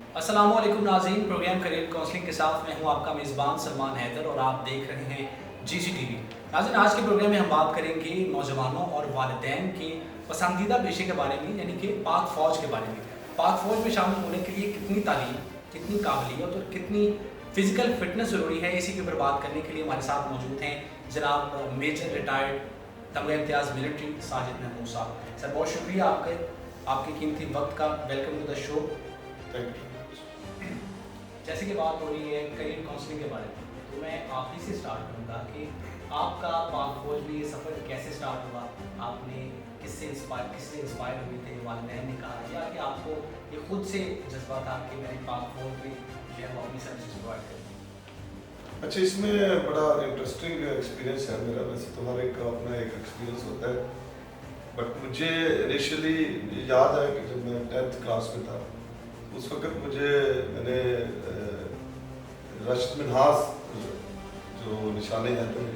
अस्सलाम वालेकुम नाज़रीन, प्रोग्राम करियर काउंसलिंग के साथ मैं हूं आपका मेज़बान सलमान हैदर और आप देख रहे हैं GCTV। नाज़रीन, आज के प्रोग्राम में हम बात करेंगे नौजवानों और वालिदैन के पसंदीदा पेशे के बारे में, यानी कि पाक फ़ौज के बारे में। पाक फ़ौज में शामिल होने के लिए कितनी तालीम, कितनी काबिलियत और कितनी फ़िज़िकल फ़िटनेस ज़रूरी है, इसी के ऊपर बात करने के लिए हमारे साथ मौजूद हैं जनाब मेजर रिटायर्ड तमगा इम्तियाज़ मिलिट्री साजिद महमूद साहब। सर, बहुत शुक्रिया आपके कीमती वक्त का। Welcome to the show. Thank you. जैसे कि बात हो रही है करियर काउंसलिंग के बारे में, तो मैं आप ही से स्टार्ट करूँगा कि आपका पाक फौज में ये सफ़र कैसे स्टार्ट हुआ, आपने किससे इंस्पायर हुए थे, वालिदैन ने कहा या कि आपको ये खुद से जज्बा था कि मैंने पाक फौज में जो है वो अपनी सर्विस प्रोवाइड करनी? अच्छा, इसमें बड़ा इंटरेस्टिंग एक्सपीरियंस है मेरा। वैसे तो हर एक का अपना एक एक्सपीरियंस होता है, बट मुझे इनिशियली याद है कि जब मैं 10th क्लास में था, उस वक्त मैंने रश्द मिन्हास जो निशाने जाते हैं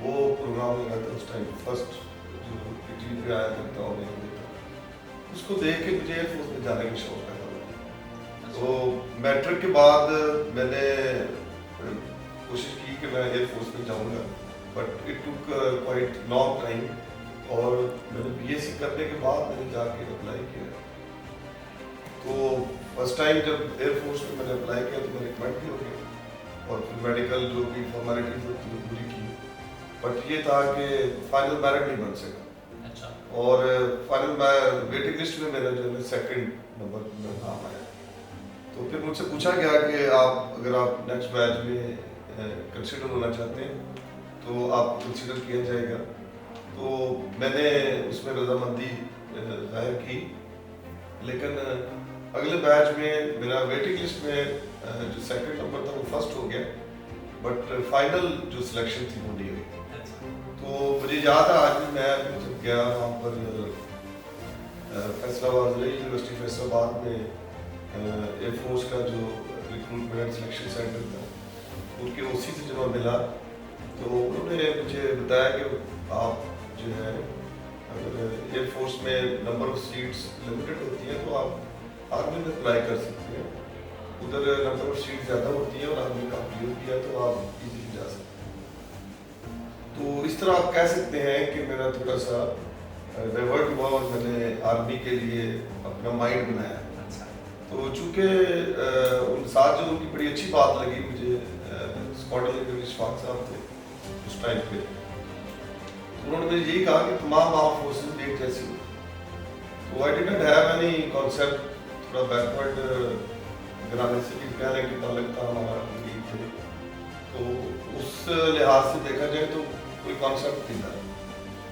वो प्रोग्राम लगा था उस टाइम। फर्स्ट जो टीवी पे आया करता हूँ उसको देख के मुझे एयरफोर्स में जाने का शौक पैदा। तो मैट्रिक के बाद मैंने कोशिश की कि मैं एयरफोर्स में जाऊँगा, but it took quite long time. और मैंने BSc करने के बाद मैंने जाके अप्लाई किया। तो फर्स्ट टाइम जब एयरफोर्स में मैंने अप्लाई किया तो मैं रिकमेंड भी हो गया और फिर मेडिकल जो भी फॉर्मेलिटीज होती है पूरी की, बट ये था कि फाइनल मेरिट नहीं बन सका। अच्छा। और फाइनल वेटिंग लिस्ट में मेरा जो है 2nd नंबर में नाम आया। तो फिर मुझसे पूछा गया कि अगर आप नेक्स्ट बैच में कंसिडर होना चाहते हैं तो आपको कंसिडर किया जाएगा। तो मैंने उसमें रजामंदी जाहिर की, लेकिन अगले बैच में मेरा वेटिंग लिस्ट में जो 2nd नंबर था वो 1st हो गया, बट फाइनल जो सिलेक्शन थी वो नहीं हुई। तो मुझे याद है आज भी, मैं जब गया वहाँ पर फैसलाबाद यूनिवर्सिटी फैसलाबाद में एयरफोर्स का जो रिक्रूटमेंट एंड सिलेक्शन सेंटर था, उनके OC से जब मैं मिला तो उन्होंने मुझे बताया कि आप जो है अगर एयरफोर्स में नंबर ऑफ सीट्स लिमिटेड होती है तो आप आर्मी में अप्लाई कर सकते हैं। उधर नंबर ऑफ सीट ज़्यादा होती है और आर्मी का क्लियर किया तो आप इजीली जा सकते हैं। तो इस तरह आप कह सकते हैं कि मेरा थोड़ा सा डाइवर्ट हुआ और मैंने आर्मी के लिए अपना माइंड बनाया। तो चूँकि उन साथ जो उनकी बड़ी अच्छी बात लगी मुझे, स्क्वाड्रन लीडर इशफाक साहब थे उस टाइम पे, तो उन्होंने मुझे यही कहा कि तमाम आर्म फोर्सेस एक जैसी हो। तो I did not have any concept, थोड़ा बैकवर्ड घराने से भी कह रहे कि ताल्लुक था हमारा उनकी थे, तो उस लिहाज से देखा जाए तो कोई कॉन्सेप्ट नहीं था।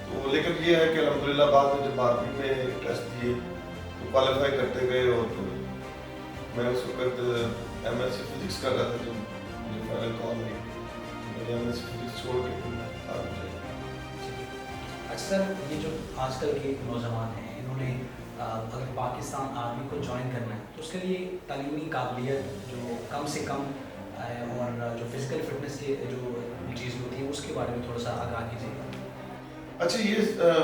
तो लेकिन ये है कि अल्हम्दुलिल्लाह बाद में जब आर्मी में टेस्ट दिए तो क्वालिफाई करते गए, और मैं उस वक्त MSc फिजिक्स कर रहा था जब मुझे फाइनल कॉल आई, मैंने MSc फिजिक्स छोड़ के आर्मी जाए। अक्सर ये जो आजकल के नौजवान हैं, इन्होंने अगर पाकिस्तान आर्मी को ज्वाइन करना है तो उसके लिए तालीमी काबिलियत जो कम से कम और जो फिज़िकल फिटनेस की जो चीज़ होती है उसके बारे में थोड़ा सा आगाह कीजिएगा। अच्छा, ये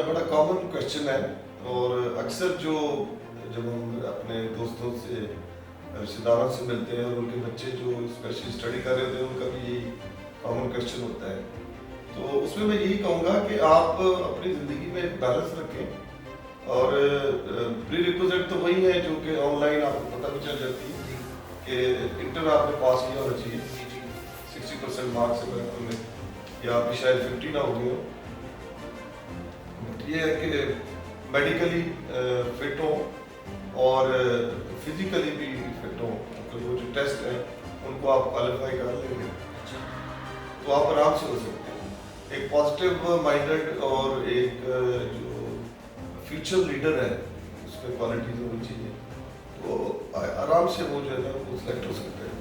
बड़ा कॉमन क्वेश्चन है, और अक्सर जब हम अपने दोस्तों से रिश्तेदारों से मिलते हैं और उनके बच्चे जो स्पेशली स्टडी कर रहे होते हैं उनका भी यही कॉमन क्वेश्चन होता है। तो उसमें मैं यही कहूँगा कि आप अपनी ज़िंदगी में एक बैलेंस रखें, और प्री रिक्विजिट तो वही है जो कि ऑनलाइन आपको पता भी चल जाती है कि इंटर आपने पास किया होना चाहिए 60% मार्क्स से बैक में, या आपकी शायद 50 ना हो गई हो। बट ये है कि मेडिकली फिट हो और फिजिकली भी फिट हो, तो वो जो टेस्ट है उनको आप क्वालिफाई कर लेंगे तो आप आराम से हो सकते हैं। एक पॉजिटिव माइंडेड और एक जो फ्यूचर लीडर है उसमें क्वालिटीज होनी चाहिए, तो आराम से वो जो है ना वो सिलेक्ट हो सकते हैं।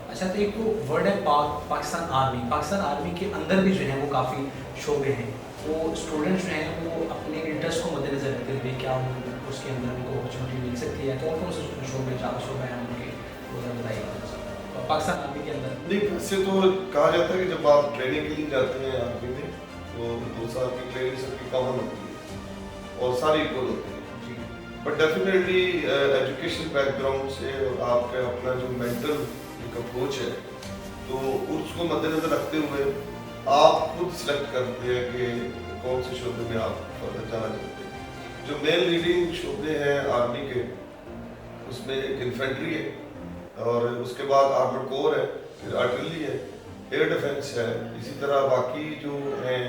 अच्छा, तो एक तो वर्ड है पाकिस्तान आर्मी के अंदर भी जो है वो काफ़ी शोबे हैं, वो स्टूडेंट्स जो हैं वो अपने इंटरेस्ट को मद्देनजर रखते हुए क्या उसके अंदर उनको अपॉर्चुनिटी मिल सकती है, कौन कौन से शोबे हैं उनके, वो ज़रा बताइए पाकिस्तान आर्मी के अंदर। नहीं, इससे तो कहा जाता है कि जब आप ट्रेनिंग के लिए जाते हैं आर्मी में तो 2 साल की ट्रेनिंग सबकी कॉमन होती है और सारी इक्वल होती है। But definitely education back ground سے اور آپ کا اپنا جو مینٹل ایک اپروچ ہے تو اس کو مد نظر رکھتے ہوئے آپ خود سلیکٹ کرتے ہیں کہ کون سے شعبے میں آپ فردر جانا چاہتے ہیں. جو مین لیڈنگ شعبے ہیں آرمی کے اس میں ایک انفینٹری ہے اور اس کے بعد آرمڈ کور ہے, پھر آرٹلری ہے, ایئر ڈیفنس ہے, اسی طرح باقی جو ہیں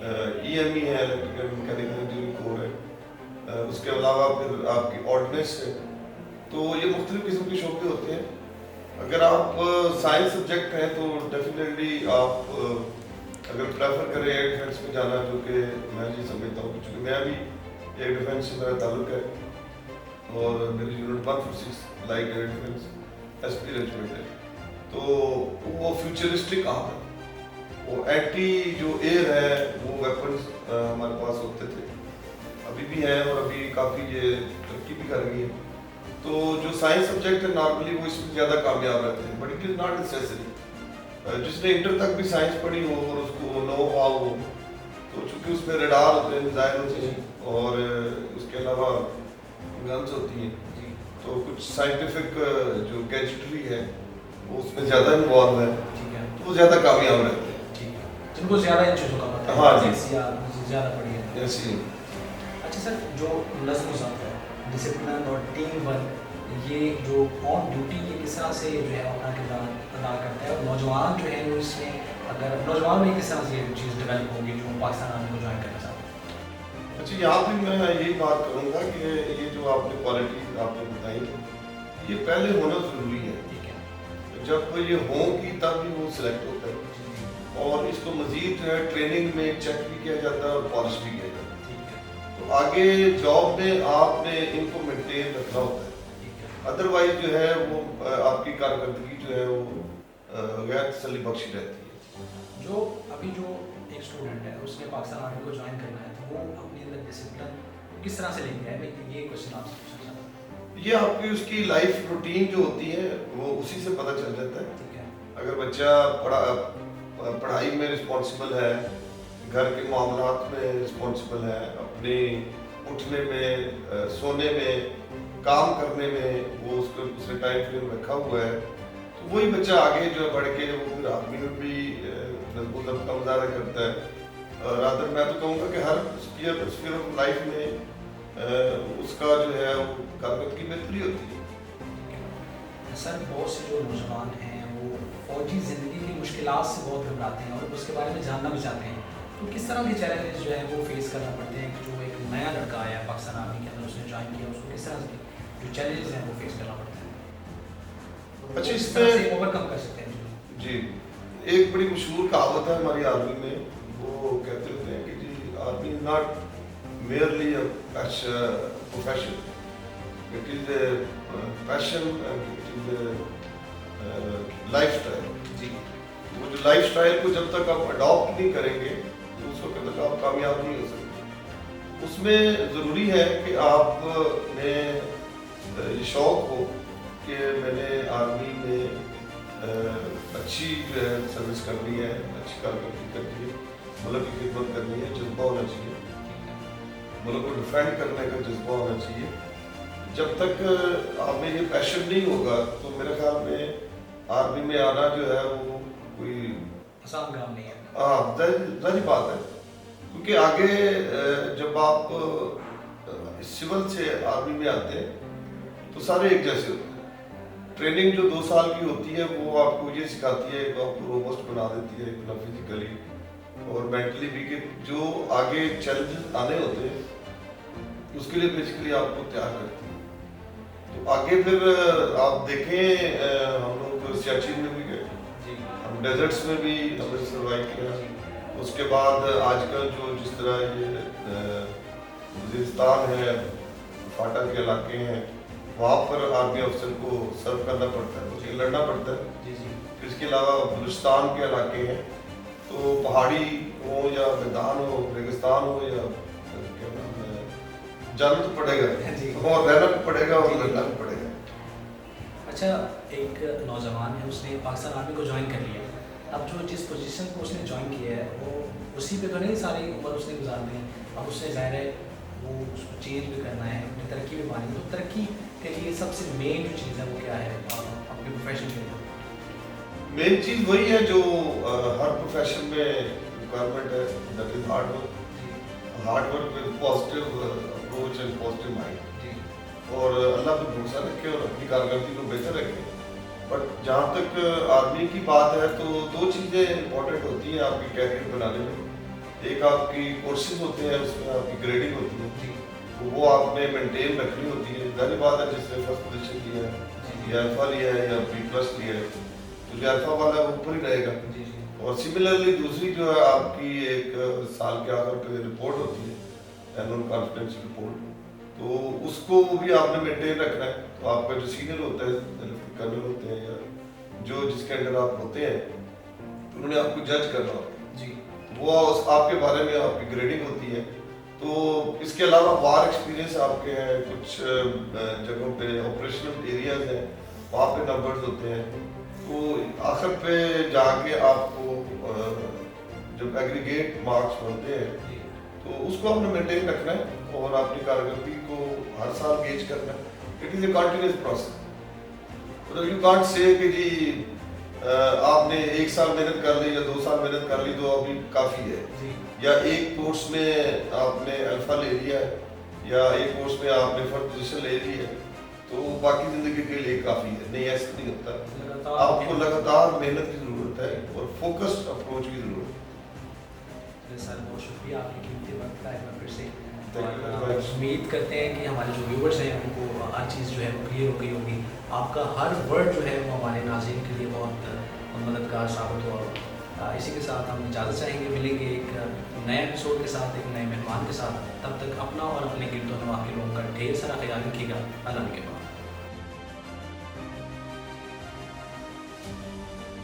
ای ایم ای ہے, الیکٹریکل میکینیکل انجینئرنگ کور ہے, اس کے علاوہ پھر آپ کی آرڈننس ہے. تو یہ مختلف قسم کے شعبے ہوتے ہیں. اگر آپ سائنس سبجیکٹ ہیں تو ڈیفینیٹلی آپ اگر پریفر کریں ایئر ڈیفنس میں جانا, جو کہ میں یہ سمجھتا ہوں چونکہ میں بھی ایئر ڈیفنس سے میرا تعلق ہے اور میری unit 146 light air defence S P regiment ہے, تو وہ فیوچرسٹک آرم ہے. وہ اینٹی جو ایئر ہے وہ ویپنس ہمارے پاس ہوتے تھے, ابھی بھی ہیں اور ابھی کافی یہ ترقی بھی کر گئی ہے. تو جو سائنس سبجیکٹ ہے نارملی وہ اس میں زیادہ کامیاب رہتے ہیں, but it is not necessary. جس نے انٹر تک بھی سائنس پڑھی ہو اور اس کو نو ہاؤ ہو, تو چونکہ اس میں ریڈار ہوتے ہیں, میزائل ہوتے ہیں اور اس کے علاوہ گنز ہوتی ہیں, تو کچھ سائنٹیفک جو گیجٹری ہے وہ اس میں زیادہ انوالو ہے, تو وہ زیادہ کامیاب رہتے ہیں. جن کو زیادہ ان چیزوں کا پتہ ہے, ہاں جی, زیادہ پڑھی ہے. ایسی. اچھا سر, جو نظم و ضبط ہے, ڈسپلن اور ٹیم ورک, یہ جو آن ڈیوٹی یہ کس طرح سے جو ہے اپنا کردار ادا کرتا ہے, اور نوجوان جو ہے وہ اس میں اگر نوجوان میں کس طرح سے یہ چیز ڈیولپ ہوگی جو پاکستان آرمی کو جوائن کرنا چاہتے ہیں؟ اچھا, یہاں پہ میں یہی بات کروں گا کہ یہ جو آپ نے کوالٹی آپ نے بتائی یہ پہلے ہونا ضروری ہے. ٹھیک ہے, جب یہ ہوں گی تب ہی وہ سلیکٹ ہوتا ہے, اور اس کو مزید جو ہے ٹریننگ میں چیک بھی کیا جاتا ہے اور پالش بھی کیا جاتا ہے. تو آگے جاب میں آپ نے ان کو مینٹین رکھنا ہوتا ہے, ادروائز جو ہے وہ آپ کی کارکردگی جو ہے وہ غیر تسلی بخشی رہتی ہے. جو ابھی جو ایک اسٹوڈنٹ ہے اس نے پاکستان آرمی کو جوائن کرنا ہے, تو وہ اپنے اندر ڈسپلن کس طرح سے لیں گے؟ میں یہ کوشچن آپ سے پوچھنا چاہتا ہوں. یہ آپ کی اس کی لائف روٹین جو ہوتی ہے وہ اسی سے پتہ چل جاتا ہے. ٹھیک ہے, اگر بچہ پڑھائی میں رسپانسبل ہے, گھر کے معاملات میں رسپانسبل ہے, اپنے اٹھنے میں, سونے میں, کام کرنے میں وہ اس نے ٹائم فریم رکھا ہوا ہے, تو وہی بچہ آگے جو ہے بڑھ کے وہ پھر آرمی میں بھی نظم و ضبط کا مظاہرہ کرتا ہے. رادر میں تو کہوں گا کہ ہر اسفیئر آف لائف میں اس کا جو ہے وہ کارکردگی بہتری ہوتی ہے. سر بہت سے جو نوجوان ہیں وہ فوجی زندگی کی مشکلات سے بہت گھبراتے ہیں اور اس کے بارے میں جاننا بھی چاہتے ہیں, تو کس طرح کے چیلنجز جو ہے وہ فیس کرنا پڑتے ہیں؟ جو ایک نیا لڑکا آیا ہے پاکستان آرمی کے اندر, اس نے جوائن کیا, اس کو کس طرح سے جو چیلنجز ہیں وہ فیس کرنا پڑتے ہیں, اچھا اس طرح سے اوور کم کر سکتے ہیں؟ جی, ایک بڑی مشہور کہاوت ہے ہماری آرمی میں, وہ کہتے ہوتے ہیں کہ جی army is not merely a profession, it is a passion and it is a lifestyle. جی, وہ جو لائف اسٹائل کو جب تک آپ اڈاپٹ نہیں کریں گے تو اس وقت تک آپ کامیاب نہیں ہو سکتے. اس میں ضروری ہے کہ آپ میں یہ شوق ہو کہ میں نے آرمی میں اچھی جو ہے سروس کرنی ہے, اچھی کارکردگی کرنی ہے, ملک کی خدمت کرنی ہے, جذبہ ہونا چاہیے, ملک کو ڈیفینڈ کرنے کا جذبہ ہونا چاہیے. جب تک آپ میں یہ پیشن نہیں ہوگا تو میرے خیال میں آرمی میں آنا جو ہے وہ کوئی آسان کام نہیں ہے. ہاں, ظاہری بات ہے, کیونکہ آگے جب آپ سول سے آرمی میں آتے ہیں تو سارے ایک جیسے ہوتے ہیں. ٹریننگ جو 2 سال کی ہوتی ہے وہ آپ کو یہ سکھاتی ہے کہ آپ کو روبسٹ بنا دیتی ہے اتنا فزیکلی اور مینٹلی بھی, کہ جو آگے چیلنجز آنے ہوتے ہیں اس کے لیے بیسیکلی آپ کو تیار کرتی ہے. تو آگے پھر آپ دیکھیں ہم لوگ سیاچن میں بھی گئے, ہم ڈیزرٹس میں بھی ہم نے سروائیو کیا. اس کے بعد آج کل جو جس طرح یہ وزیرستان ہے, فاٹا کے علاقے ہیں, وہاں پر آرمی افسر کو سرو کرنا پڑتا ہے, اسے لڑنا پڑتا ہے. پھر اس کے علاوہ بلوچستان کے علاقے ہیں, تو پہاڑی ہو یا میدان ہو, ریگستان ہو یا جانا تو پڑے گا اور رہنا بھی پڑے گا اور لڑنا بھی پڑے گا. اچھا, ایک نوجوان ہے, اس نے پاکستان آرمی کو جوائن کر لیا, اب جو جس پوزیشن کو اس نے جوائن کیا ہے وہ اسی پہ تو نہیں ساری عمر اس نے گزار دی, اب اس نے ظاہر ہے وہ اس کو چینج بھی کرنا ہے, اپنی ترقی بھی मानेंगे तो तरक्की के लिए सबसे मेन जो चीज़ है वो क्या है आपके प्रोफेशन के लिए? मेन चीज़ वही है जो हर प्रोफेशन में रिक्वायरमेंट है, that is hard work with positive approach and positive mind, जी और अल्लाह पे भरोसा रखे और अपनी कारकर्दगी को बेहतर रखे। बट जहाँ तक आदमी की बात है तो दो चीज़ें इंपॉर्टेंट होती हैं आपकी कैरियर बनाने में। एक आपकी कोर्सेज होते हैं, उसमें आपकी ग्रेडिंग होती है, जी तो वो आपने मेंटेन रखनी होती है। जाहिर बात है जिसने फर्स्ट पोजीशन लिया है या अल्फा लिया है या बी प्लस लिया है तो जो अल्फा वाला है वो ऊपर ही रहेगा। जी जी और सिमिलरली दूसरी जो है आपकी एक साल के आखिर पे रिपोर्ट होती है, एनुअल कॉन्फिडेंस रिपोर्ट, तो उसको भी आपने मेंटेन रखना है। तो आपका जो सीनियर होता है, कर्नल होते हैं या जो जिसके अंडर आप होते हैं, तो उन्होंने आपको जज करना होता है, जी वो आपके बारे में आपकी ग्रेडिंग होती है। तो इसके अलावा वार एक्सपीरियंस आपके हैं, कुछ जगहों पे ऑपरेशनल एरियाज हैं, वहाँ पे नंबर्स होते हैं। तो आखिर पे जाके आपको जब एग्रीगेट मार्क्स बनते हैं जी तो उसको आपने मेंटेन रखना है और अपनी कारकर्दगी को हर साल गेज करना है। It is a continuous process. मतलब यू कांट से कि जी आपने एक साल मेहनत कर ली या 2 साल मेहनत कर ली तो अभी काफ़ी है, जी या एक कोर्स में आपने अल्फा ले लिया है या एक कोर्स में आपने फर्स्ट पोजीशन ले ली है तो बाकी ज़िंदगी के लिए काफ़ी है। नहीं, ऐसा नहीं होता। लगातार आपको लगातार मेहनत की ज़रूरत है और फोकस्ड अप्रोच की ज़रूरत है। सर बहुत शुक्रिया आपकी कीमती वक्त का एक बार फिर से। Thank you very और much. उम्मीद करते हैं कि हमारे जो व्यूवर्स हैं उनको हर चीज़ जो है वो क्लियर हो गई होगी। आपका हर वर्ड जो है वो हमारे नाज़रीन के लिए बहुत मददगार साबित हुआ। इसी के साथ हम इजाज़त चाहेंगे, मिलेंगे एक नए एपिसोड के साथ, एक नए मेहमान के साथ। तब तक अपना और अपने गिरदो नवाह के लोगों का ढेर सारा ख्याल रखिएगा। अल्लाह के बाद।